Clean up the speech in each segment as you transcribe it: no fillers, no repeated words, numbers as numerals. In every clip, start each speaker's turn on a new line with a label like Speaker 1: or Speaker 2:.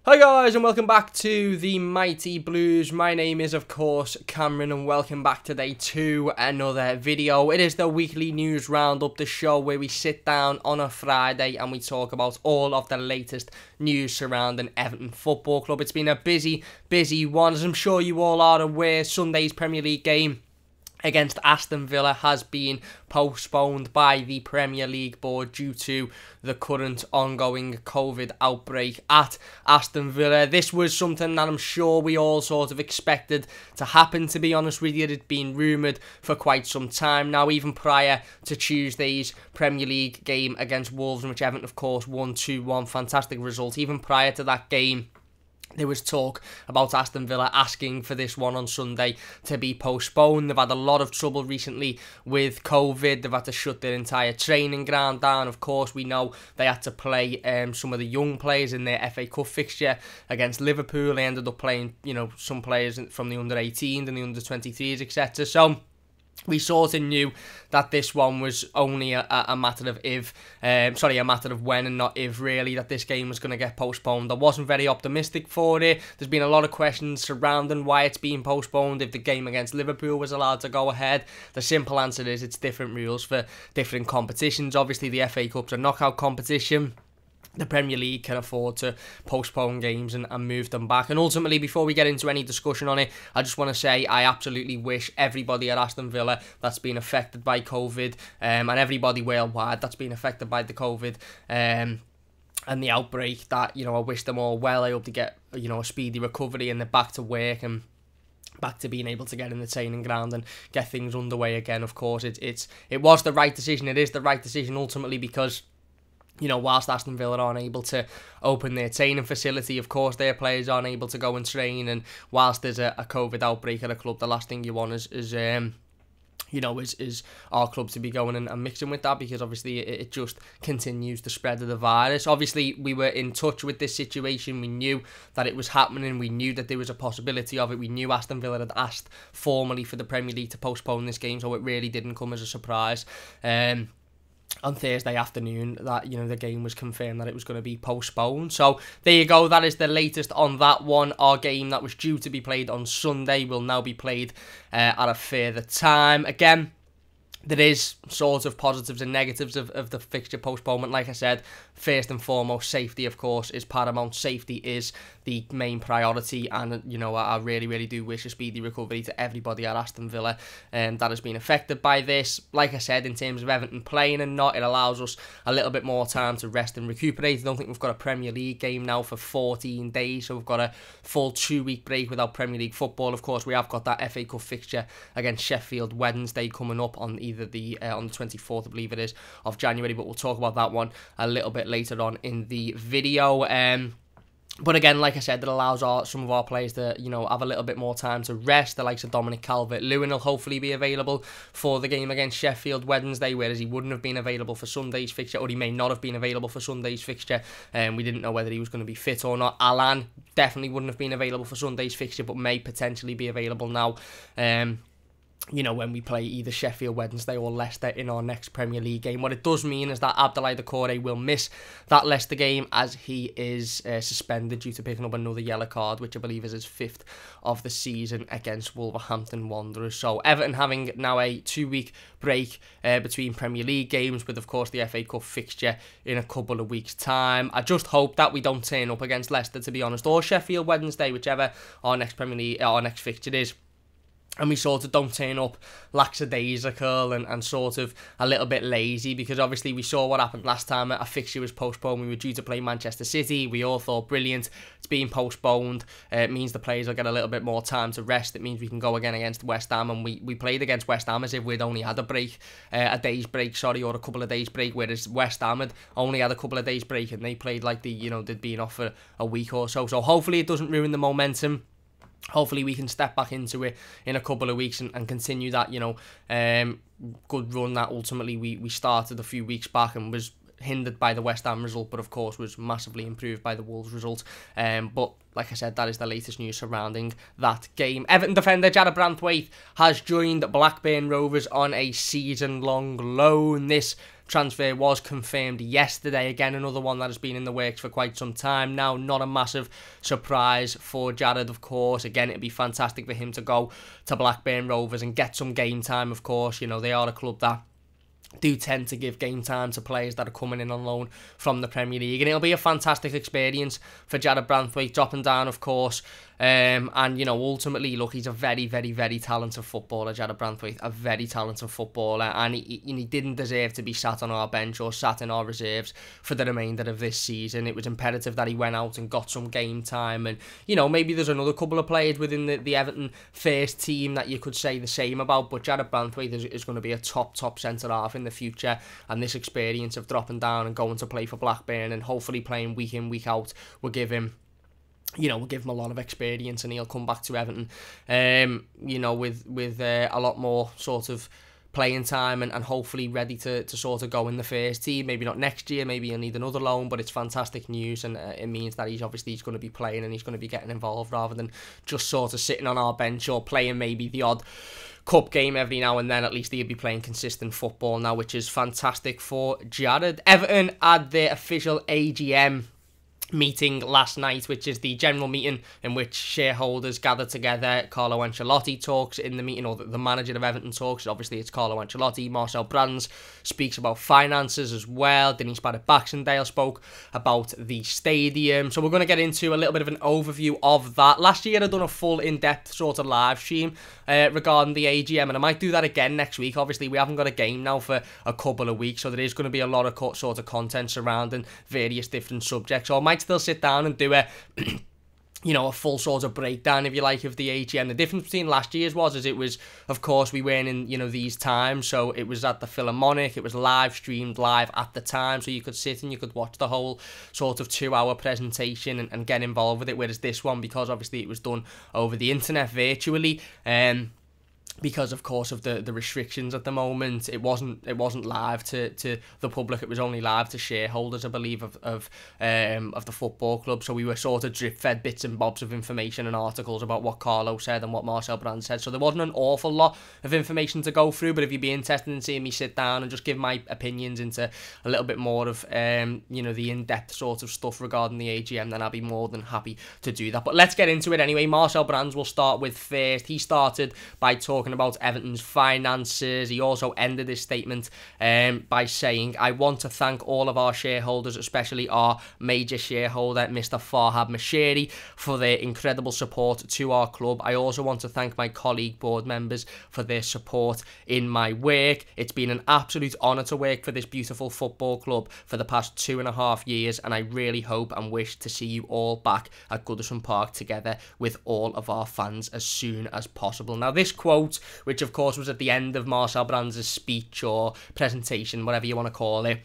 Speaker 1: Hi guys and welcome back to the Mighty Blues. My name is of course Cameron and welcome back today to another video. It is the weekly news roundup, the show where we sit down on a Friday and we talk about all of the latest news surrounding Everton Football Club. It's been a busy one, as I'm sure you all are aware. Sunday's Premier League game against Aston Villa has been postponed by the Premier League board due to the current ongoing COVID outbreak at Aston Villa. This was something that I'm sure we all sort of expected to happen, to be honest with you. It had been rumoured for quite some time now, even prior to Tuesday's Premier League game against Wolves, in which Everton of course won 2-1. Fantastic result. Even prior to that game, there was talk about Aston Villa asking for this one on Sunday to be postponed. They've had a lot of trouble recently with COVID. They've had to shut their entire training ground down. Of course, we know they had to play some of the young players in their FA Cup fixture against Liverpool. They ended up playing, some players from the under-18s and the under-23s, etc. So we sort of knew that this one was only a matter of a matter of when and not if, really, that this game was going to get postponed. I wasn't very optimistic for it. There's been a lot of questions surrounding why it's being postponed, if the game against Liverpool was allowed to go ahead. The simple answer is it's different rules for different competitions. Obviously, the FA Cup's a knockout competition. The Premier League can afford to postpone games and move them back. And ultimately, before we get into any discussion on it, I just want to say I absolutely wish everybody at Aston Villa that's been affected by COVID and everybody worldwide that's been affected by the COVID and the outbreak, that, I wish them all well. I hope to get, a speedy recovery and they're back to work and back to being able to get in the training ground and get things underway again. Of course, it was the right decision. It is the right decision ultimately because, whilst Aston Villa aren't able to open their training facility, of course, their players aren't able to go and train. And whilst there's a COVID outbreak at a club, the last thing you want is our club to be going and mixing with that, because obviously it just continues the spread of the virus. Obviously, we were in touch with this situation. We knew that it was happening. We knew that there was a possibility of it. We knew Aston Villa had asked formally for the Premier League to postpone this game, so it really didn't come as a surprise. On Thursday afternoon, that the game was confirmed that it was going to be postponed. So there you go, that is the latest on that one. Our game that was due to be played on Sunday will now be played at a further time. Again, there is sort of positives and negatives of the fixture postponement. Like I said, first and foremost, safety, of course, is paramount. Safety is the main priority, and I really do wish a speedy recovery to everybody at Aston Villa that has been affected by this. Like I said, in terms of Everton playing and not, it allows us a little bit more time to rest and recuperate. I don't think we've got a Premier League game now for 14 days, so we've got a full 2-week break without Premier League football. Of course, we have got that FA Cup fixture against Sheffield Wednesday coming up on on the 24th, I believe it is, of January, but we'll talk about that one a little bit later on in the video. But again, like I said, it allows some of our players to, have a little bit more time to rest. The likes of Dominic Calvert-Lewin will hopefully be available for the game against Sheffield Wednesday, whereas he wouldn't have been available for Sunday's fixture, or he may not have been available for Sunday's fixture. We didn't know whether he was going to be fit or not. Alan definitely wouldn't have been available for Sunday's fixture, but may potentially be available now. When we play either Sheffield Wednesday or Leicester in our next Premier League game. What it does mean is that Abdoulaye Doucouré will miss that Leicester game, as he is suspended due to picking up another yellow card, which I believe is his 5th of the season against Wolverhampton Wanderers. So Everton having now a 2-week break between Premier League games, with of course the FA Cup fixture in a couple of weeks' time. I just hope that we don't turn up against Leicester, to be honest, or Sheffield Wednesday, whichever our next Premier League, our next fixture is, and we sort of don't turn up lackadaisical and sort of a little bit lazy, because obviously we saw what happened last time a fixture was postponed. We were due to play Manchester City. We all thought, brilliant, it's being postponed. It means the players will get a little bit more time to rest. It means we can go again against West Ham, and we played against West Ham as if we'd only had a day's break, or a couple of days break, whereas West Ham had only had a couple of days break, and they played like they'd been off for a week or so. So hopefully it doesn't ruin the momentum. Hopefully we can step back into it in a couple of weeks and continue that, good run that ultimately we started a few weeks back and was hindered by the West Ham result, but of course was massively improved by the Wolves result. But like I said, that is the latest news surrounding that game. Everton defender Jarrad Branthwaite has joined Blackburn Rovers on a season-long loan. This transfer was confirmed yesterday. Again, another one that has been in the works for quite some time now. Not a massive surprise for Jarrad, of course. Again, it'd be fantastic for him to go to Blackburn Rovers and get some game time, of course. You know, they are a club that do tend to give game time to players that are coming in on loan from the Premier League, and it'll be a fantastic experience for Jarrad Branthwaite, dropping down, of course. And you know, ultimately, look, he's a very, very, very talented footballer, Jarrad Branthwaite, a very talented footballer, and he didn't deserve to be sat on our bench or sat in our reserves for the remainder of this season. It was imperative that he went out and got some game time, and you know, maybe there's another couple of players within the Everton first team that you could say the same about, but Jarrad Branthwaite is going to be a top centre-half in the future, and this experience of dropping down and going to play for Blackburn and hopefully playing week in, week out will give him, you know, we'll give him a lot of experience, and he'll come back to Everton, you know, with a lot more sort of playing time and hopefully ready to sort of go in the first team. Maybe not next year, maybe he'll need another loan, but it's fantastic news, and it means that he's going to be playing and he's going to be getting involved rather than just sort of sitting on our bench or playing maybe the odd cup game every now and then. At least he'll be playing consistent football now, which is fantastic for Jarrad. Everton had their official AGM meeting last night, which is the general meeting in which shareholders gather together. Carlo Ancelotti talks in the meeting, or the manager of Everton talks. Obviously, it's Carlo Ancelotti. Marcel Brands speaks about finances as well. Denise Barrett-Baxendale spoke about the stadium. So we're going to get into a little bit of an overview of that. Last year, I'd done a full in-depth sort of live stream regarding the AGM, and I might do that again next week. Obviously, we haven't got a game now for a couple of weeks, so there is going to be a lot of sort of content surrounding various different subjects. So I might still sit down and do a you know, a full sort of breakdown, if you like, of the AGM. The difference between last year's was it was, of course, we weren't in, you know, these times, so it was at the Philharmonic, it was live streamed live at the time, so you could sit and you could watch the whole sort of 2-hour presentation and get involved with it, whereas this one, because obviously it was done over the internet virtually, because of course of the restrictions at the moment, it wasn't live to the public. It was only live to shareholders, I believe, of the football club. So we were sort of drip fed bits and bobs of information and articles about what Carlo said and what Marcel Brands said. So there wasn't an awful lot of information to go through. But if you'd be interested in seeing me sit down and just give my opinions into a little bit more of you know, the in-depth sort of stuff regarding the AGM, then I'll be more than happy to do that. But let's get into it anyway. Marcel Brands will start with first. He started by talking about Everton's finances. He also ended his statement by saying, "I want to thank all of our shareholders, especially our major shareholder, Mr. Farhad Mashiri, for their incredible support to our club. I also want to thank my colleague board members for their support in my work. It's been an absolute honour to work for this beautiful football club for the past 2.5 years, and I really hope and wish to see you all back at Goodison Park together with all of our fans as soon as possible." Now, this quote, which of course was at the end of Marcel Brands' speech or presentation, whatever you want to call it,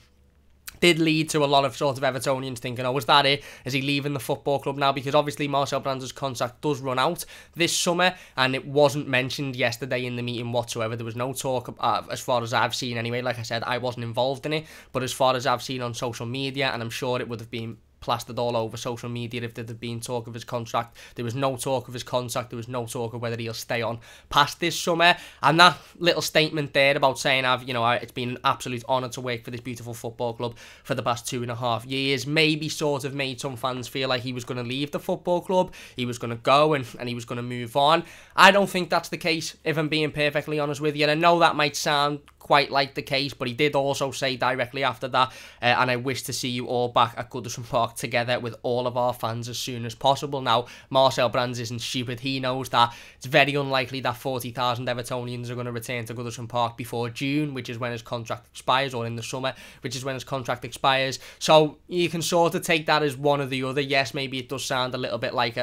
Speaker 1: did lead to a lot of sort of Evertonians thinking, oh, was that it? Is he leaving the football club now? Because obviously Marcel Brands' contract does run out this summer, and it wasn't mentioned yesterday in the meeting whatsoever. There was no talk, as far as I've seen anyway. Like I said, I wasn't involved in it, but as far as I've seen on social media, and I'm sure it would have been plastered all over social media if there had been talk of his contract, there was no talk of his contract. There was no talk of whether he'll stay on past this summer. And that little statement there about saying, it's been an absolute honour to work for this beautiful football club for the past 2.5 years, maybe sort of made some fans feel like he was going to leave the football club, he was going to go and he was going to move on. I don't think that's the case, if I'm being perfectly honest with you. And I know that might sound quite like the case, but he did also say directly after that, and I wish to see you all back at Goodison Park together with all of our fans as soon as possible. Now, Marcel Brands isn't stupid. He knows that it's very unlikely that 40,000 Evertonians are going to return to Goodison Park before June, which is when his contract expires, or in the summer, which is when his contract expires. So you can sort of take that as one or the other. Yes, maybe it does sound a little bit like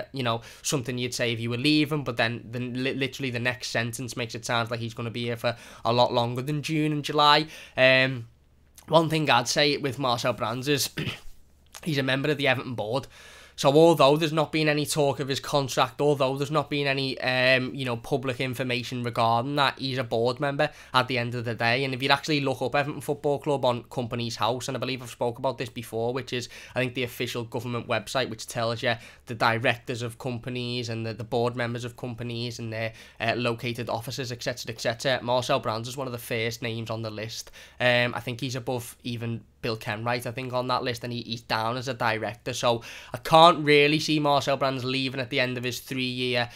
Speaker 1: something you'd say if you were leaving, but then literally the next sentence makes it sound like he's going to be here for a lot longer than June and July. One thing I'd say with Marcel Brands is he's a member of the Everton board. So although there's not been any talk of his contract, although there's not been any, public information regarding that, he's a board member at the end of the day. And if you actually look up Everton Football Club on Companies House, and I believe I've spoke about this before, which is, I think, the official government website, which tells you the directors of companies and the board members of companies and their located offices, etc., etc. Marcel Brands is one of the first names on the list. I think he's above even Bill Kenwright, I think, on that list, and he's down as a director. So I can't really see Marcel Brands leaving at the end of his 3-year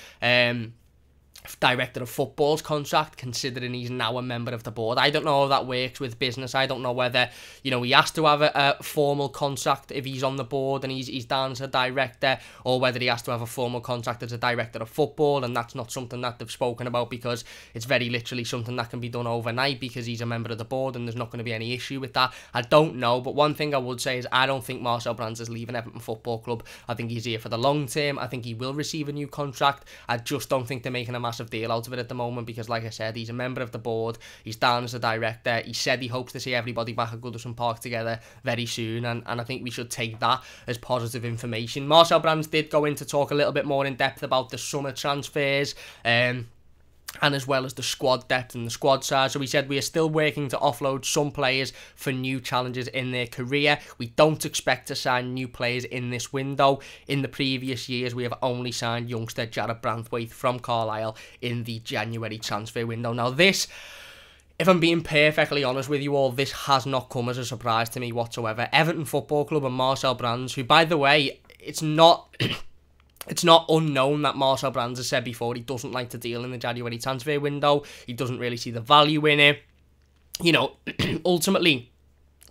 Speaker 1: director of football's contract, considering he's now a member of the board. I don't know how that works with business. I don't know whether, he has to have a formal contract if he's on the board and he's down as a director, or whether he has to have a formal contract as a director of football, and that's not something that they've spoken about, because it's very literally something that can be done overnight because he's a member of the board and there's not going to be any issue with that. I don't know, but one thing I would say is I don't think Marcel Brands is leaving Everton Football Club. I think he's here for the long term. I think he will receive a new contract. I just don't think they're making a massive deal out of it at the moment, because like I said, he's a member of the board, he's down as a director. He said he hopes to see everybody back at Goodison Park together very soon, and I think we should take that as positive information. Marcel Brands did go in to talk a little bit more in depth about the summer transfers, and as well as the squad depth and the squad size. So he said, we are still working to offload some players for new challenges in their career. We don't expect to sign new players in this window. In the previous years, we have only signed youngster Jared Branthwaite from Carlisle in the January transfer window. Now this, if I'm being perfectly honest with you all, this has not come as a surprise to me whatsoever. Everton Football Club and Marcel Brands, who, by the way, it's not unknown that Marcel Brands has said before he doesn't like to deal in the January transfer window. He doesn't really see the value in it. Ultimately,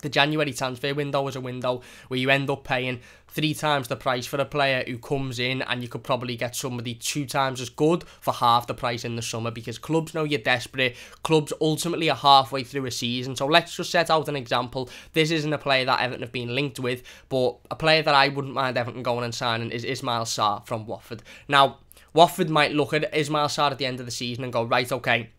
Speaker 1: the January transfer window is a window where you end up paying 3 times the price for a player who comes in, and you could probably get somebody 2 times as good for half the price in the summer, because clubs know you're desperate. Clubs ultimately are halfway through a season. So let's just set out an example. This isn't a player that Everton have been linked with, but a player that I wouldn't mind Everton going and signing is Ismail Sarr from Watford. Now, Watford might look at Ismail Sarr at the end of the season and go, right, okay,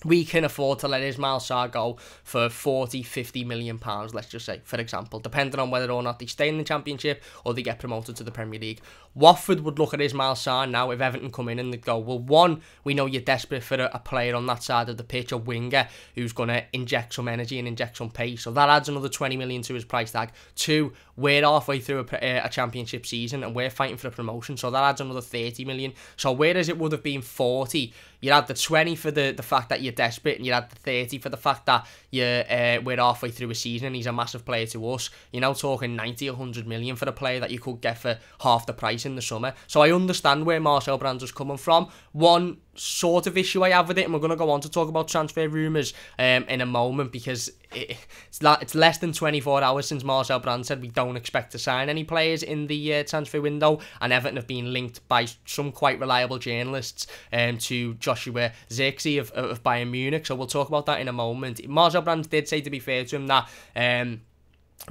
Speaker 1: we can afford to let Ismail Sarr go for 40, 50 million pounds, let's just say, for example, depending on whether or not they stay in the Championship or they get promoted to the Premier League. Watford would look at Ismail Sarr now, if Everton come in, and they'd go, well, one, we know you're desperate for a player on that side of the pitch, a winger who's going to inject some energy and inject some pace, so that adds another 20 million to his price tag. 2, we're halfway through a Championship season and we're fighting for a promotion, so that adds another 30 million. So whereas it would have been 40, you had the 20 for the fact that you're desperate, and you had the 30 for the fact that we're halfway through a season and he's a massive player to us. You're now talking 90 or 100 million for a player that you could get for half the price in the summer. So I understand where Marcel Brands is coming from. One sort of issue I have with it, and we're going to go on to talk about transfer rumours in a moment, because it's less than 24 hours since Marcel Brands said we don't expect to sign any players in the transfer window, and Everton have been linked by some quite reliable journalists to Joshua Zirkzee of Bayern Munich, so we'll talk about that in a moment. Marcel Brands did say, to be fair to him, that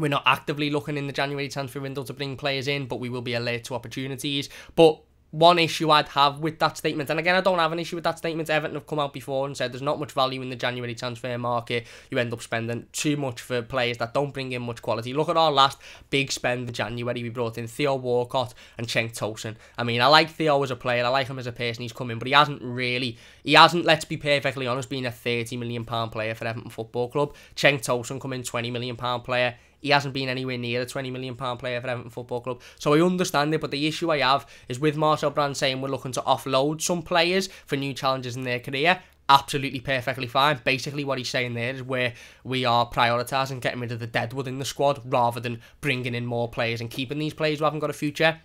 Speaker 1: we're not actively looking in the January transfer window to bring players in, but we will be alert to opportunities. But one issue I'd have with that statement, and again, I don't have an issue with that statement, Everton have come out before and said there's not much value in the January transfer market. You end up spending too much for players that don't bring in much quality. Look at our last big spend in January. We brought in Theo Walcott and Cenk Tosun. I mean, I like Theo as a player, I like him as a person, he's come in, but he hasn't, let's be perfectly honest, been a £30 million player for Everton Football Club. Cenk Tosun come in, £20 million player. He hasn't been anywhere near a £20 million player for Everton Football Club. So I understand it, but the issue I have is with Marcel Brands saying we're looking to offload some players for new challenges in their career. Absolutely perfectly fine. Basically what he's saying there is where we are prioritising getting rid of the deadwood in the squad rather than bringing in more players and keeping these players who haven't got a future.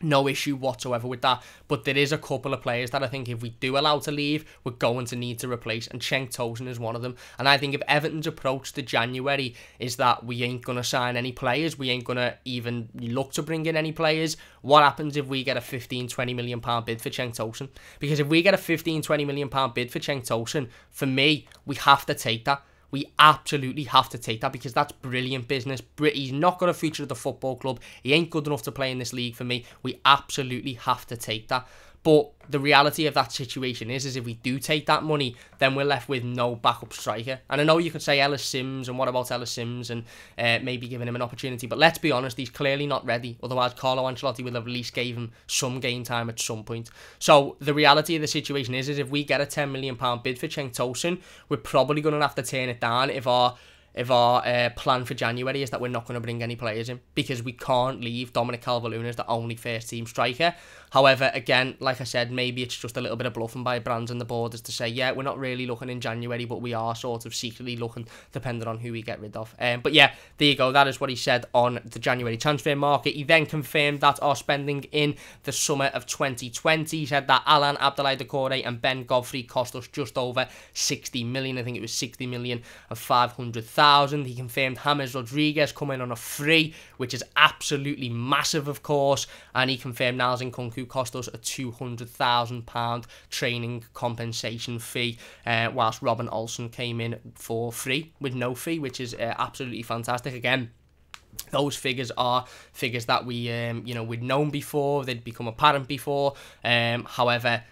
Speaker 1: No issue whatsoever with that, but there is a couple of players that I think if we do allow to leave, we're going to need to replace, and Cenk Tosun is one of them. And I think if Everton's approach to January is that we ain't going to sign any players, we ain't going to even look to bring in any players, what happens if we get a £15-20 million bid for Cenk Tosun? Because if we get a £15-20 million bid for Cenk Tosun, for me, we have to take that. We absolutely have to take that, because that's brilliant business. He's not got a future at the football club. He ain't good enough to play in this league for me. We absolutely have to take that. But the reality of that situation is if we do take that money, then we're left with no backup striker. And I know you could say Ellis Sims, and what about Ellis Sims, and maybe giving him an opportunity. But let's be honest, he's clearly not ready. Otherwise, Carlo Ancelotti will have at least gave him some game time at some point. So the reality of the situation is if we get a £10 million bid for Cenk Tosun, we're probably going to have to turn it down if our plan for January is that we're not going to bring any players in, because we can't leave Dominic Calvert-Lewin as the only first team striker. However, again, like I said, maybe it's just a little bit of bluffing by Brands and the board as to say, yeah, we're not really looking in January, but we are sort of secretly looking, depending on who we get rid of. But yeah, there you go. That is what he said on the January transfer market. He then confirmed that our spending in the summer of 2020, he said that Alan Abdoulaye Doucouré and Ben Godfrey cost us just over 60 million. I think it was 60 million and 500,000. He confirmed James Rodriguez coming on a free, which is absolutely massive, of course. And he confirmed Niles Nkunku cost us a £200,000 training compensation fee, whilst Robin Olsen came in for free with no fee, which is absolutely fantastic. Again, those figures are figures that we, we'd known before. They'd become apparent before. However,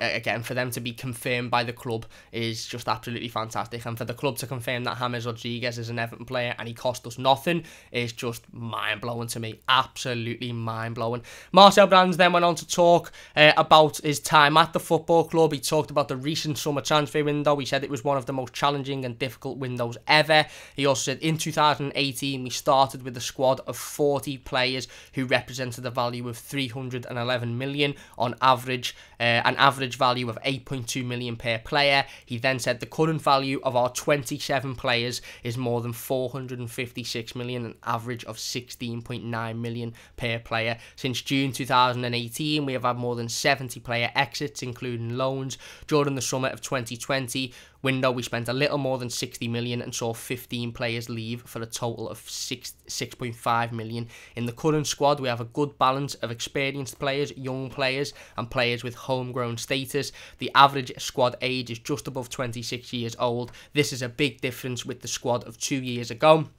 Speaker 1: again, for them to be confirmed by the club is just absolutely fantastic. And for the club to confirm that James Rodriguez is an Everton player and he cost us nothing is just mind-blowing to me. Absolutely mind-blowing. Marcel Brands then went on to talk about his time at the football club. He talked about the recent summer transfer window. He said it was one of the most challenging and difficult windows ever. He also said in 2018 we started with a squad of 40 players who represented a value of 311 million on average, an average value of 8.2 million per player. He then said the current value of our 27 players is more than 456 million, an average of 16.9 million per player. Since June 2018, we have had more than 70 player exits, including loans. During the summer of 2020 window, we spent a little more than 60 million and saw 15 players leave for a total of 6.5 million. In the current squad, we have a good balance of experienced players, young players, and players with homegrown status. The average squad age is just above 26 years old. This is a big difference with the squad of 2 years ago,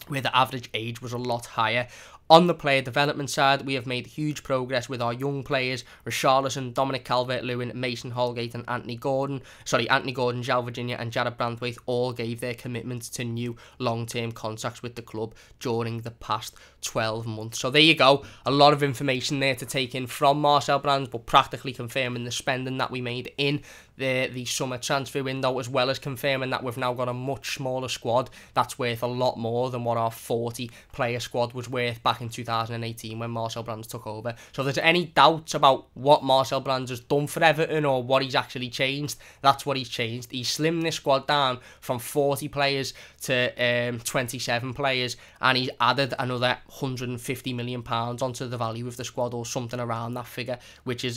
Speaker 1: where the average age was a lot higher. On the player development side, we have made huge progress with our young players, Richarlison, Dominic Calvert-Lewin, Mason Holgate and Anthony Gordon, João Virginia and Jared Branthwaite all gave their commitment to new long-term contracts with the club during the past 12 months. So there you go, a lot of information there to take in from Marcel Brands, but practically confirming the spending that we made in the summer transfer window, as well as confirming that we've now got a much smaller squad that's worth a lot more than what our 40 player squad was worth back in 2018 when Marcel Brands took over. So if there's any doubts about what Marcel Brands has done for Everton or what he's actually changed, that's what he's changed. He's slimmed this squad down from 40 players to 27 players, and he's added another £150 million onto the value of the squad, or something around that figure, which is,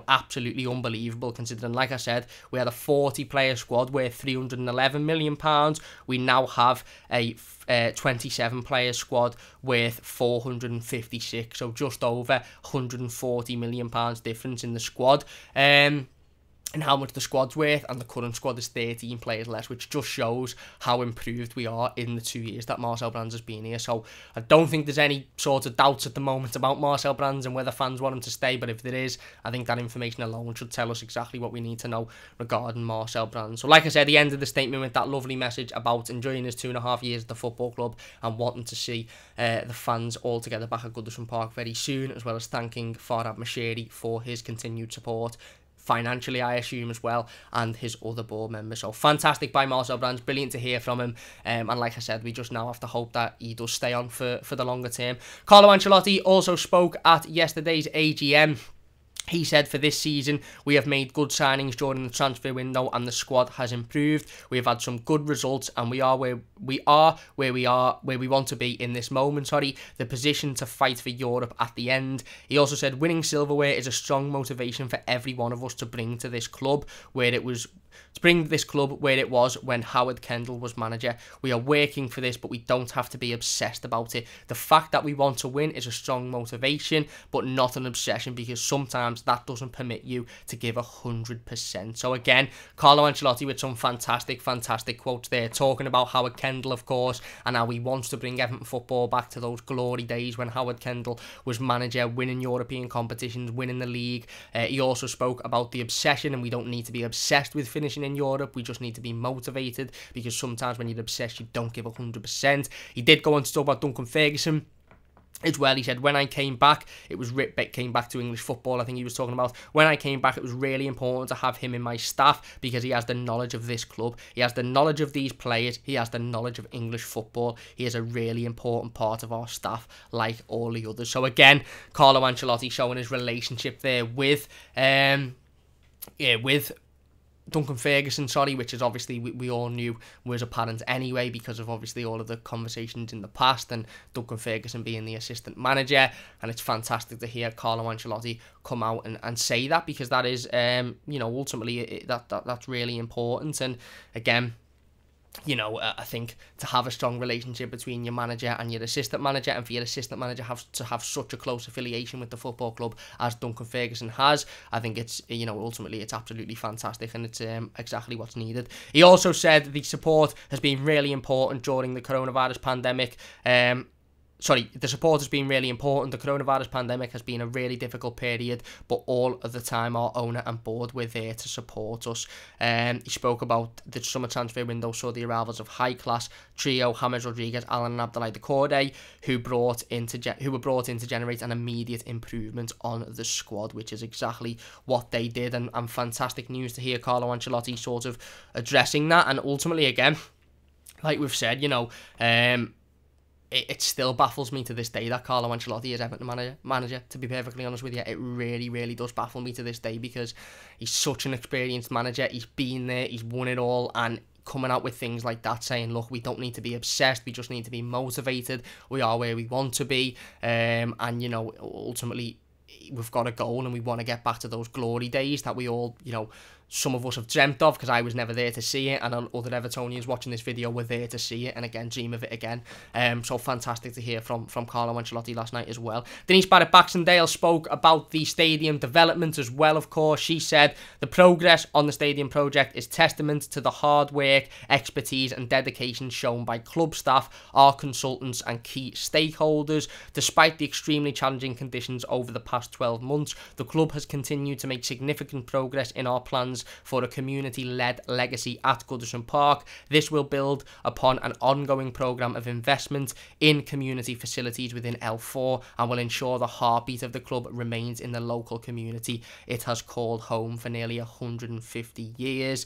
Speaker 1: absolutely unbelievable, considering, like I said, we had a 40 player squad worth £311 million. We now have a 27 player squad worth 456, so just over £140 million difference in the squad. And how much the squad's worth, and the current squad is 13 players less, which just shows how improved we are in the 2 years that Marcel Brands has been here. So I don't think there's any sort of doubts at the moment about Marcel Brands and whether fans want him to stay, but if there is, I think that information alone should tell us exactly what we need to know regarding Marcel Brands. So like I said, he ended the statement with that lovely message about enjoying his 2.5 years at the football club and wanting to see the fans all together back at Goodison Park very soon, as well as thanking Farhad Moshiri for his continued support, financially I assume as well, and his other board members. So fantastic by Marcel Brands, brilliant to hear from him, and like I said, we just now have to hope that he does stay on for the longer term. Carlo Ancelotti also spoke at yesterday's AGM. He said for this season, we have made good signings during the transfer window and the squad has improved. We have had some good results and we want to be in this moment. The position to fight for Europe at the end. He also said winning silverware is a strong motivation for every one of us to bring to this club, where it was to bring this club where it was when Howard Kendall was manager. We are working for this, but we don't have to be obsessed about it. The fact that we want to win is a strong motivation, but not an obsession, because sometimes that doesn't permit you to give 100%. So again, Carlo Ancelotti with some fantastic quotes there, talking about Howard Kendall, of course, and how he wants to bring Everton football back to those glory days when Howard Kendall was manager, winning European competitions, winning the league. He also spoke about the obsession, and we don't need to be obsessed with finishing in Europe. We just need to be motivated, because sometimes when you're obsessed, you don't give 100%. He did go on to talk about Duncan Ferguson as well. He said, when I came back, came back to English football, I think he was talking about. When I came back, it was really important to have him in my staff, because he has the knowledge of this club. He has the knowledge of these players. He has the knowledge of English football. He is a really important part of our staff, like all the others. So again, Carlo Ancelotti showing his relationship there with Duncan Ferguson, which is obviously we all knew was apparent anyway, because of obviously all of the conversations in the past, and Duncan Ferguson being the assistant manager. And it's fantastic to hear Carlo Ancelotti come out and say that, because that is, ultimately that's really important. And again, I think to have a strong relationship between your manager and your assistant manager, and for your assistant manager to have such a close affiliation with the football club as Duncan Ferguson has, I think it's, ultimately it's absolutely fantastic, and it's exactly what's needed. He also said the support has been really important during the coronavirus pandemic. The support has been really important. The coronavirus pandemic has been a really difficult period, but all of the time our owner and board were there to support us. He spoke about the summer transfer window saw the arrivals of high-class trio James Rodriguez, Alan and Abdoulaye Doucouré, who were brought in to generate an immediate improvement on the squad, which is exactly what they did. And fantastic news to hear Carlo Ancelotti sort of addressing that. And ultimately, again, like we've said, it still baffles me to this day that Carlo Ancelotti is Everton manager, to be perfectly honest with you. It really, really does baffle me to this day, because he's such an experienced manager. He's been there, he's won it all, and coming out with things like that, saying, look, we don't need to be obsessed, we just need to be motivated, we are where we want to be, and ultimately we've got a goal and we want to get back to those glory days that we all, some of us have dreamt of, because I was never there to see it, and other Evertonians watching this video were there to see it, and again, dream of it again. So fantastic to hear from Carlo Ancelotti last night as well. Denise Barrett-Baxendale spoke about the stadium development as well, of course. She said, the progress on the stadium project is testament to the hard work, expertise and dedication shown by club staff, our consultants and key stakeholders. Despite the extremely challenging conditions over the past 12 months, the club has continued to make significant progress in our plans for a community-led legacy at Goodison Park. This will build upon an ongoing programme of investment in community facilities within L4 and will ensure the heartbeat of the club remains in the local community it has called home for nearly 150 years.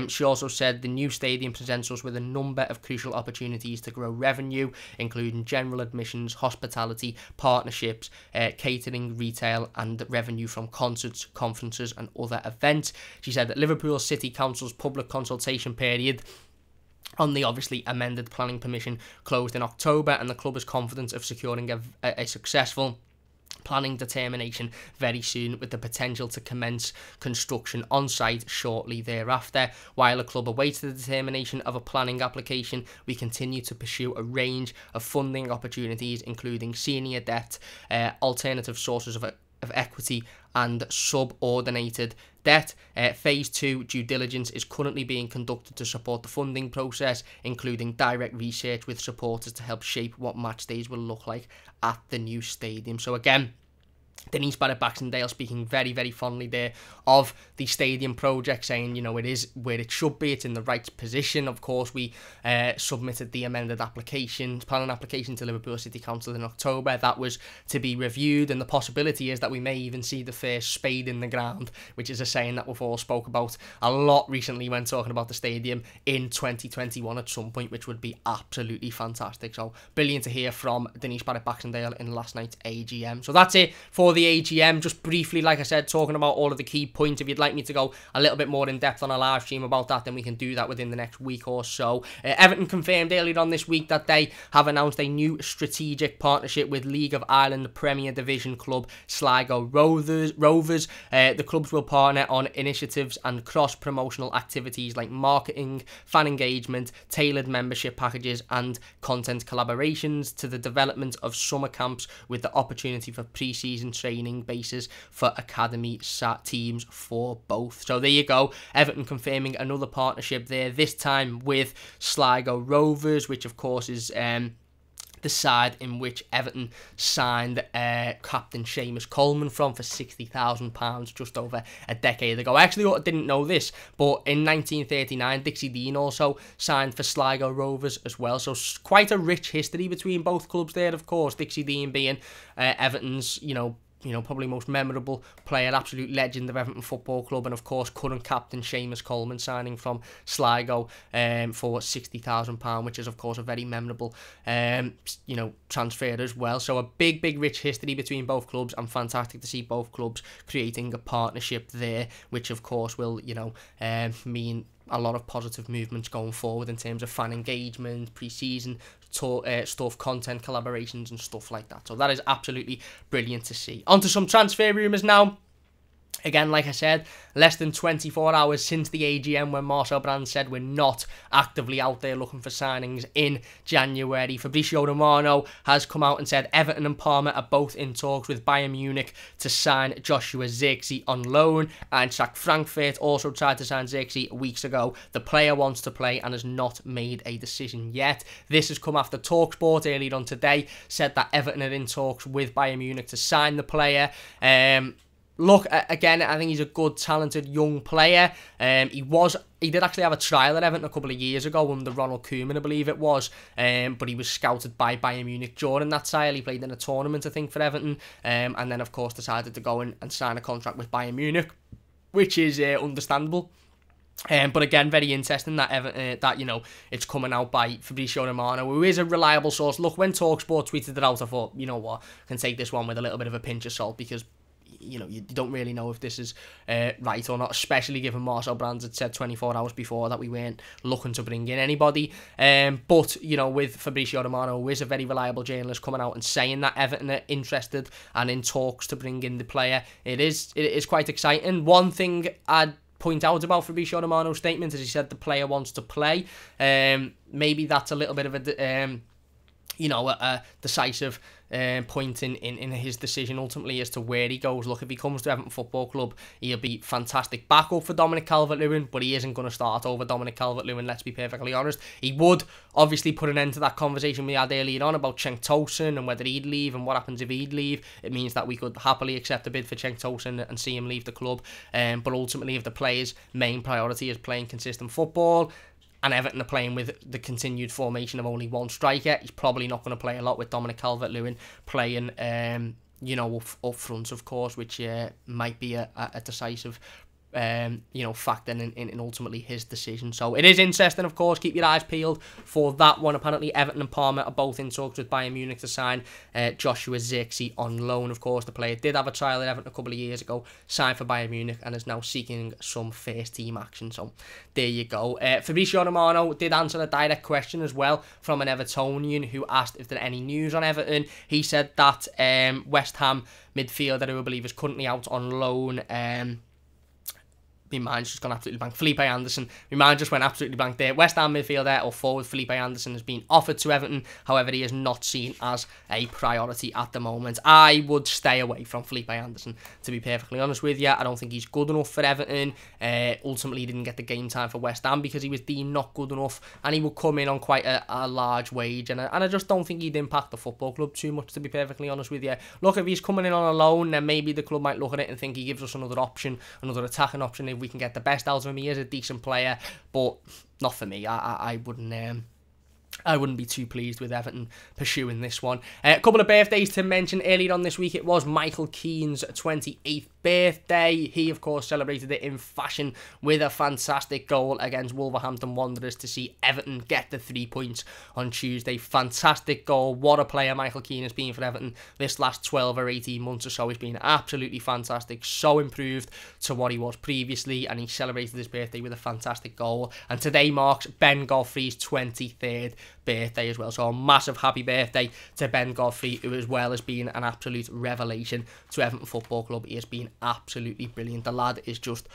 Speaker 1: She also said the new stadium presents us with a number of crucial opportunities to grow revenue, including general admissions, hospitality, partnerships, catering, retail and revenue from concerts, conferences and other events. She said that Liverpool City Council's public consultation period on the obviously amended planning permission closed in October, and the club is confident of securing a successful planning determination very soon, with the potential to commence construction on site shortly thereafter. While the club awaits the determination of a planning application, we continue to pursue a range of funding opportunities, including senior debt, alternative sources of equity and subordinated debt. Phase 2 due diligence is currently being conducted to support the funding process, including direct research with supporters to help shape what match days will look like at the new stadium. So again, Denise Barrett-Baxendale speaking very, very fondly there of the stadium project, saying, it is where it should be, it's in the right position. Of course, we submitted the amended planning application to Liverpool City Council in October. That was to be reviewed, and the possibility is that we may even see the first spade in the ground, which is a saying that we've all spoke about a lot recently when talking about the stadium, in 2021 at some point, which would be absolutely fantastic. So brilliant to hear from Denise Barrett-Baxendale in last night's AGM. So that's it for for the AGM. Just briefly, like I said, talking about all of the key points. If you'd like me to go a little bit more in depth on a live stream about that, then we can do that within the next week or so. Everton confirmed earlier on this week that they have announced a new strategic partnership with League of Ireland Premier Division club Sligo Rovers. The clubs will partner on initiatives and cross-promotional activities like marketing, fan engagement, tailored membership packages and content collaborations to the development of summer camps with the opportunity for pre-season training bases for academy teams for both. So there you go, Everton confirming another partnership there, this time with Sligo Rovers, which of course is the side in which Everton signed captain Seamus Coleman from for £60,000 just over a decade ago. I actually didn't know this, but in 1939 Dixie Dean also signed for Sligo Rovers as well, so quite a rich history between both clubs there, of course. Dixie Dean being Everton's, probably most memorable player, absolute legend of Everton Football Club, and of course current captain Seamus Coleman signing from Sligo for £60,000, which is of course a very memorable transfer as well. So a big rich history between both clubs, and fantastic to see both clubs creating a partnership there, which of course will mean a lot of positive movements going forward in terms of fan engagement, pre-season stuff, content collaborations and stuff like that. So that is absolutely brilliant to see. On to some transfer rumours now. Again, like I said, less than 24 hours since the AGM when Marcel Brands said we're not actively out there looking for signings in January. Fabrizio Romano has come out and said Everton and Parma are both in talks with Bayern Munich to sign Joshua Zirkzee on loan. Eintracht Frankfurt also tried to sign Zirkzee weeks ago. The player wants to play and has not made a decision yet. This has come after TalkSport earlier on today said that Everton are in talks with Bayern Munich to sign the player. Look, again, I think he's a good, talented young player. He did actually have a trial at Everton a couple of years ago under Ronald Koeman, I believe it was. But he was scouted by Bayern Munich during that trial. He played in a tournament, I think, for Everton. And then, of course, decided to go and sign a contract with Bayern Munich, which is understandable. But again, very interesting that it's coming out by Fabrizio Romano, who is a reliable source. Look, when TalkSport tweeted it out, I thought, you know what, I can take this one with a little bit of a pinch of salt, because you don't really know if this is right or not, especially given Marcel Brands had said 24 hours before that we weren't looking to bring in anybody. But with Fabrizio Romano, who is a very reliable journalist, coming out and saying that Everton are interested and in talks to bring in the player, it is quite exciting. One thing I'd point out about Fabrizio Romano's statement is he said the player wants to play. Maybe that's a little bit of a decisive point in his decision ultimately as to where he goes. Look, if he comes to Everton Football Club, he'll be fantastic backup for Dominic Calvert-Lewin, but he isn't going to start over Dominic Calvert-Lewin, let's be perfectly honest. He would obviously put an end to that conversation we had earlier on about Cenk Tosun and whether he'd leave and what happens if he'd leave. It means that we could happily accept a bid for Cenk Tosun and see him leave the club. But ultimately, if the player's main priority is playing consistent football, and Everton are playing with the continued formation of only one striker, he's probably not going to play a lot with Dominic Calvert-Lewin playing, up front, of course, which might be a decisive factor in ultimately his decision. So it is interesting, of course. Keep your eyes peeled for that one. Apparently, Everton and Parma are both in talks with Bayern Munich to sign Joshua Zirkzee on loan. Of course, the player did have a trial at Everton a couple of years ago, signed for Bayern Munich, and is now seeking some first-team action. So there you go. Fabrizio Romano did answer a direct question as well from an Evertonian who asked if there any news on Everton. He said that West Ham midfielder, who I believe is currently out on loan, my mind's just gone absolutely blank. Felipe Anderson. My mind just went absolutely blank there. West Ham midfielder or forward Felipe Anderson has been offered to Everton. However, he is not seen as a priority at the moment. I would stay away from Felipe Anderson, to be perfectly honest with you. I don't think he's good enough for Everton. Ultimately, he didn't get the game time for West Ham because he was deemed not good enough, and he would come in on quite a large wage, and I just don't think he'd impact the football club too much, to be perfectly honest with you. Look, if he's coming in on a loan, then maybe the club might look at it and think he gives us another option, another attacking option. If we can get the best out of him, he is a decent player, but not for me. I wouldn't be too pleased with Everton pursuing this one. A couple of birthdays to mention earlier on this week. It was Michael Keane's 28th birthday. He, of course, celebrated it in fashion with a fantastic goal against Wolverhampton Wanderers to see Everton get the 3 points on Tuesday. Fantastic goal. What a player Michael Keane has been for Everton this last 12 or 18 months or so. He's been absolutely fantastic, so improved to what he was previously, and he celebrated his birthday with a fantastic goal. And today marks Ben Godfrey's 23rd birthday as well. So a massive happy birthday to Ben Godfrey, who as well has been an absolute revelation to Everton Football Club. He has been absolutely brilliant. The lad is just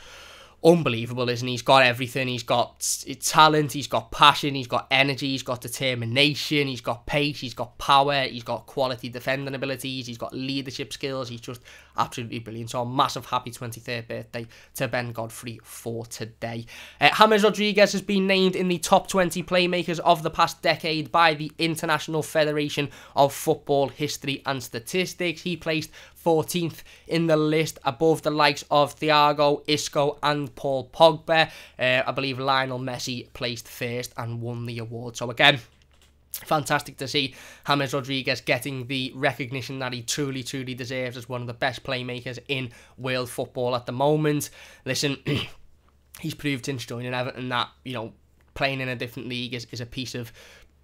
Speaker 1: unbelievable, isn't he? He's got everything. He's got talent, he's got passion, he's got energy, he's got determination, he's got pace, he's got power, he's got quality defending abilities, he's got leadership skills. He's just absolutely brilliant. So a massive happy 23rd birthday to Ben Godfrey for today. James Rodriguez has been named in the top 20 playmakers of the past decade by the International Federation of Football History and Statistics. He placed 14th in the list, above the likes of Thiago, Isco and Paul Pogba. I believe Lionel Messi placed first and won the award. So again, fantastic to see James Rodriguez getting the recognition that he truly deserves as one of the best playmakers in world football at the moment. Listen, he's proved since joining Everton that, you know, playing in a different league is a piece of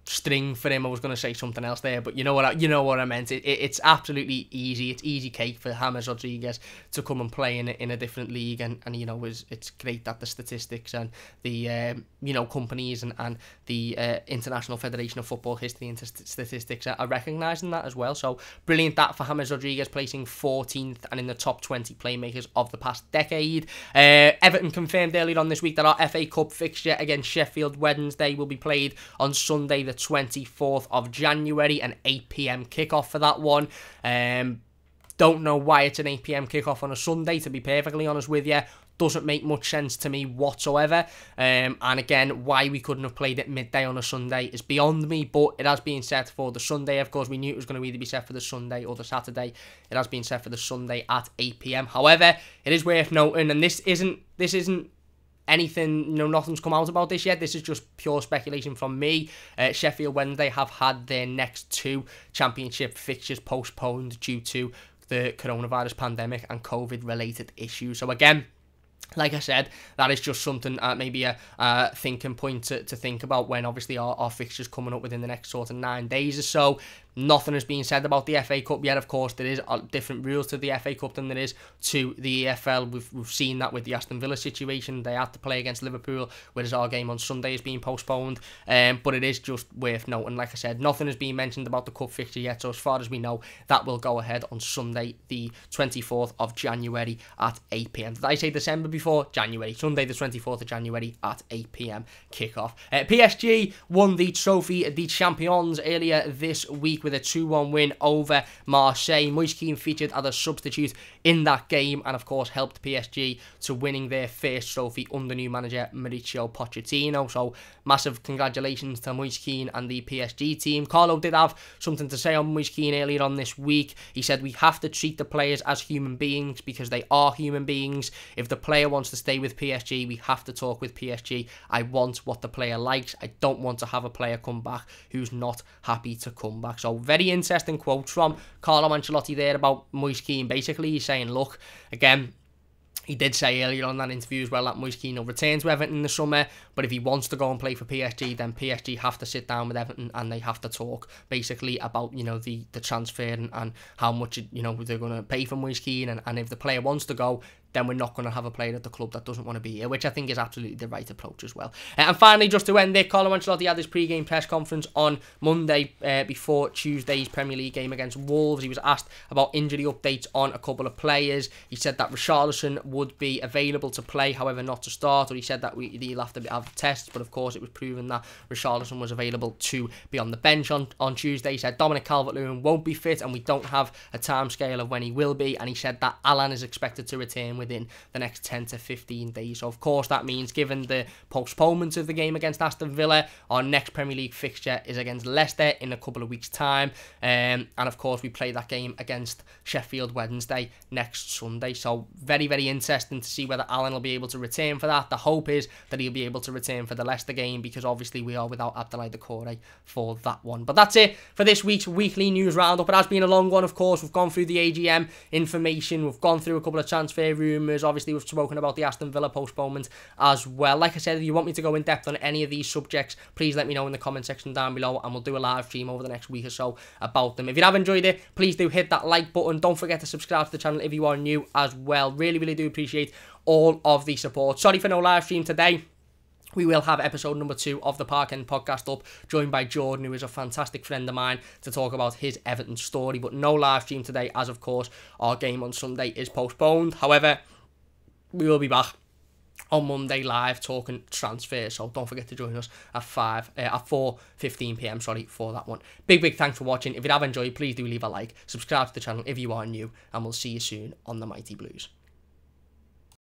Speaker 1: string for him. I was going to say something else there, but you know what I meant. It's absolutely easy. It's easy cake for James Rodriguez to come and play in a different league, and you know, it's great that the statistics and the you know, companies and the International Federation of Football History and Statistics are recognising that as well. So brilliant that for James Rodriguez, placing 14th and in the top 20 playmakers of the past decade. Everton confirmed earlier on this week that our FA Cup fixture against Sheffield Wednesday will be played on Sunday the 24th of January, an 8 p.m. kickoff for that one. Don't know why it's an 8 p.m. kickoff on a Sunday, to be perfectly honest with you. Doesn't make much sense to me whatsoever. And again, why we couldn't have played it midday on a Sunday is beyond me, but it has been set for the Sunday. Of course, we knew it was going to either be set for the Sunday or the Saturday. It has been set for the Sunday at 8 p.m. However, it is worth noting, and this isn't anything, you know, nothing's come out about this yet. This is just pure speculation from me. Sheffield Wednesday have had their next 2 championship fixtures postponed due to the coronavirus pandemic and COVID-related issues. So again, like I said, that is just something, maybe a thinking point to think about when obviously our fixture's coming up within the next sort of 9 days or so. Nothing has been said about the FA Cup yet. Of course, there is different rules to the FA Cup than there is to the EFL. We've seen that with the Aston Villa situation. They had to play against Liverpool, whereas our game on Sunday is being postponed. But it is just worth noting, like I said, nothing has been mentioned about the Cup fixture yet. So as far as we know, that will go ahead on Sunday, the 24th of January at 8 p.m. Did I say December before? January. Sunday, the 24th of January at 8 p.m. kickoff. PSG won the Trophy des Champions earlier this week with a 2-1 win over Marseille. Moise Kean featured as a substitute in that game and of course helped PSG to winning their first trophy under new manager Mauricio Pochettino. So massive congratulations to Moise Kean and the PSG team. Carlo did have something to say on Moise Kean earlier on this week. He said, "We have to treat the players as human beings because they are human beings. If the player wants to stay with PSG, we have to talk with PSG. I want what the player likes. I don't want to have a player come back who's not happy to come back." So very interesting quote from Carlo Ancelotti there about Moise Kean. Basically, he's saying, look, again, he did say earlier on that interview as well that Moise Kean will return to Everton in the summer, but if he wants to go and play for PSG, then PSG have to sit down with Everton and they have to talk basically about, you know, the transfer and how much, you know, they're going to pay for Moise Kean, and if the player wants to go, then we're not going to have a player at the club that doesn't want to be here, which I think is absolutely the right approach as well. And finally, just to end there, Carlo Ancelotti had his pre-game press conference on Monday before Tuesday's Premier League game against Wolves. He was asked about injury updates on a couple of players. He said that Richarlison would be available to play, however not to start, or he said that he'll have to have tests, but of course it was proven that Richarlison was available to be on the bench on Tuesday. He said Dominic Calvert-Lewin won't be fit and we don't have a time scale of when he will be, and he said that Alan is expected to return within the next 10 to 15 days. So of course that means, given the postponement of the game against Aston Villa, our next Premier League fixture is against Leicester in a couple of weeks' time, and of course we play that game against Sheffield Wednesday next Sunday. So very, very interesting to see whether Alan will be able to return for that. The hope is that he'll be able to return for the Leicester game, because obviously we are without Abdoulaye Doucouré for that one. But that's it for this week's weekly news roundup. It has been a long one, of course. We've gone through the AGM information, we've gone through a couple of transfer rumours, obviously we've spoken about the Aston Villa postponement as well. Like I said, if you want me to go in depth on any of these subjects, please let me know in the comment section down below, and we'll do a live stream over the next week or so about them. If you have enjoyed it, please do hit that like button. Don't forget to subscribe to the channel if you are new as well. Really, really do appreciate all of the support. Sorry for no live stream today. We will have episode number 2 of the Park End podcast up, joined by Jordan, who is a fantastic friend of mine, to talk about his Everton story. But no live stream today, as of course our game on Sunday is postponed. However, we will be back on Monday live talking transfers, so don't forget to join us at 4:15 p.m. for that one. Big thanks for watching. If you have enjoyed, please do leave a like, subscribe to the channel if you are new, and we'll see you soon on the Mighty Blues.